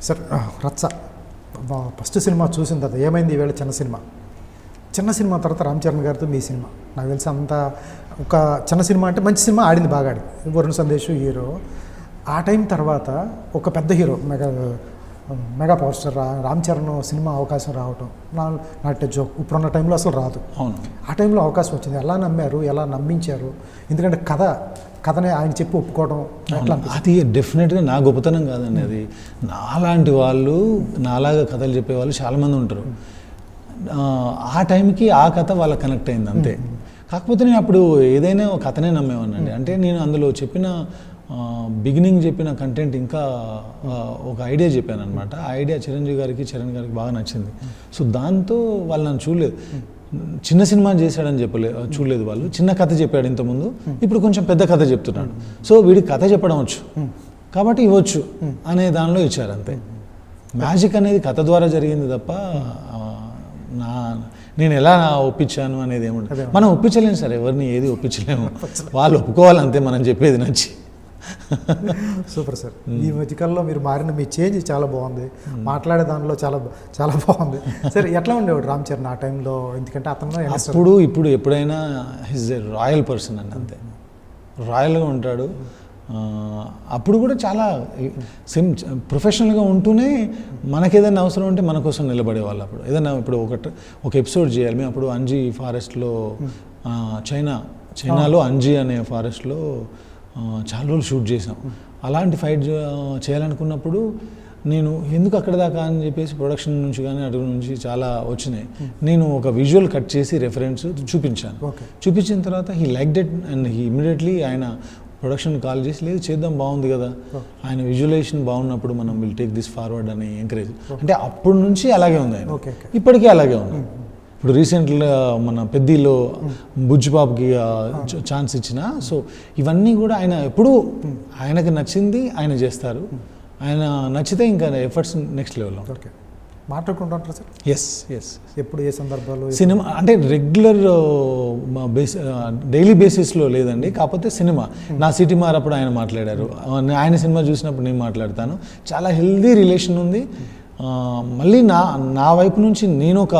Sir రచ్చ first cinema చూసిన తర్వాత ఏమైంది ఈవేళ చిన్న సినిమా తర్వాత రామ్ చరణ్ గారితో మీ సినిమా నాకు తెలిసి అంత ఒక చిన్న సినిమా అంటే మంచి సినిమా ఆడింది, బాగా ఆడింది. వరుణ్ సందేశ్ హీరో. ఆ టైం తర్వాత ఒక పెద్ద hero mega power star Ram Charan cinema అవకాశం రావటం నాట్ జోక్. ఇప్పుడున్న టైంలో అసలు రాదు. అవును, ఆ టైంలో అవకాశం వచ్చింది. ఎలా నమ్మారు, ఎలా నమ్మించారు? ఎందుకంటే కథనే ఆయన చెప్పి ఒప్పుకోవడం ఎట్లా? అది డెఫినెట్గా నా గొప్పతనం కాదండి. అది నాలాంటి వాళ్ళు, నాలాగా కథలు చెప్పేవాళ్ళు చాలామంది ఉంటారు. ఆ టైంకి ఆ కథ వాళ్ళకి కనెక్ట్ అయింది అంతే. కాకపోతే నేను అప్పుడు ఏదైనా ఒక కథనే నమ్మేవాడినండి. అంటే నేను అందులో చెప్పిన బిగినింగ్ చెప్పిన కంటెంట్ ఇంకా ఒక ఐడియా చెప్పాను అనమాట. ఆ ఐడియా చరణ్ గారికి బాగా నచ్చింది. సో దాంతో వాళ్ళు నన్ను చూడలేదు. చిన్న సినిమా చేశాడని చూడలేదు వాళ్ళు. చిన్న కథ చెప్పాడు ఇంతకుముందు, ఇప్పుడు కొంచెం పెద్ద కథ చెప్తున్నాడు. సో వీడికి కథ చెప్పడం వచ్చు కాబట్టి ఇవ్వచ్చు అనే దానిలో ఇచ్చారు అంతే. మ్యాజిక్ అనేది కథ ద్వారా జరిగింది తప్ప నేను ఎలా ఒప్పించాను అనేది ఏముండదు. మనం ఒప్పించలేము సార్, ఎవరిని ఏది ఒప్పించలేము. వాళ్ళు ఒప్పుకోవాలంతే మనం చెప్పేది నచ్చి. Super sir. ఈ మధ్యకాలంలో మీరు మారిన మీ చేంజ్ చాలా బాగుంది. మాట్లాడే దానిలో చాలా చాలా బాగుంది సార్. ఎట్లా ఉండేవాడు రామ్ చరణ్ ఆ టైంలో? ఎందుకంటే అతను ఇప్పుడు ఎప్పుడైనా హిజ్ ఎ రాయల్ పర్సన్ అండి, అంతే. రాయల్గా ఉంటాడు. అప్పుడు కూడా చాలా ప్రొఫెషనల్గా ఉంటూనే మనకేదైనా అవసరం ఉంటే మన కోసం నిలబడేవాళ్ళు. అప్పుడు ఏదైనా ఇప్పుడు ఒక ఎపిసోడ్ చేయాలి మేము. అప్పుడు అంజీ ఫారెస్ట్లో, చైనాలో అంజీ అనే ఫారెస్ట్లో చాలా రోజులు షూట్ చేసాం. అలాంటి ఫైట్ చేయాలనుకున్నప్పుడు నేను ఎందుకు అక్కడ దాకా అని చెప్పేసి ప్రొడక్షన్ నుంచి కానీ అటు నుంచి చాలా వచ్చినాయి. నేను ఒక విజువల్ కట్ చేసి రెఫరెన్స్ చూపించాను. చూపించిన తర్వాత he like debt and he immediately ఆయన ప్రొడక్షన్ కాల్ చేసి లేదు చేద్దాం, బాగుంది కదా, ఆయన విజువలైజేషన్ బాగున్నప్పుడు మనం విల్ టేక్ దిస్ ఫార్వర్డ్ అని ఎంకరేజ్. అంటే అప్పటి నుంచి అలాగే ఉంది ఆయన, ఇప్పటికీ అలాగే ఉంది. ఇప్పుడు రీసెంట్గా మన పెద్దిలో బుజ్జిబాబుకి ఛాన్స్ ఇచ్చిన. సో ఇవన్నీ కూడా ఆయన ఎప్పుడూ ఆయనకి నచ్చింది ఆయన చేస్తారు. ఆయన నచ్చితే ఇంకా ఎఫర్ట్స్ నెక్స్ట్ లెవెల్లో. మాట్లాడుకుంటుంటారు సార్? ఎస్. ఎప్పుడు ఏ సందర్భాలు? సినిమా అంటే రెగ్యులర్ డైలీ బేసిస్లో లేదండి. కాకపోతే సినిమా నా సిటీ మారప్పుడు ఆయన మాట్లాడారు, ఆయన సినిమా చూసినప్పుడు నేను మాట్లాడతాను. చాలా హెల్దీ రిలేషన్ ఉంది. మళ్ళీ నా వైపు నుంచి నేను ఒక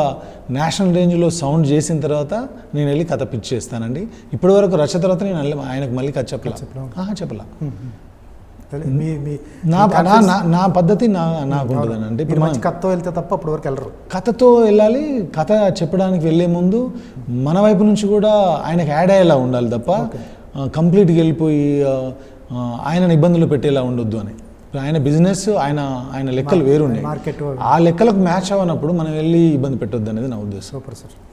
నేషనల్ రేంజ్లో సౌండ్ చేసిన తర్వాత నేను వెళ్ళి కథ పిచ్ చేస్తానండి. ఇప్పటి వరకు రచ తర్వాత నేను ఆయనకు మళ్ళీ కథ చెప్పలా. నా పద్ధతి నాకు ఉంటుందని. అంటే ఇప్పుడు కథతో వెళ్తే తప్ప అప్పటి వరకు వెళ్ళరు. కథతో వెళ్ళాలి. కథ చెప్పడానికి వెళ్ళే ముందు మన వైపు నుంచి కూడా ఆయనకు యాడ్ అయ్యేలా ఉండాలి తప్ప కంప్లీట్గా వెళ్ళిపోయి ఆయనను ఇబ్బందులు పెట్టేలా ఉండొద్దు అని. ఆయన బిజినెస్, ఆయన లెక్కలు వేరుండే. ఆ లెక్కలకు మ్యాచ్ అవ్వనప్పుడు మనం వెళ్ళి ఇబ్బంది పెట్టొద్దు అనేది నా ఉద్దేశం. Super sir.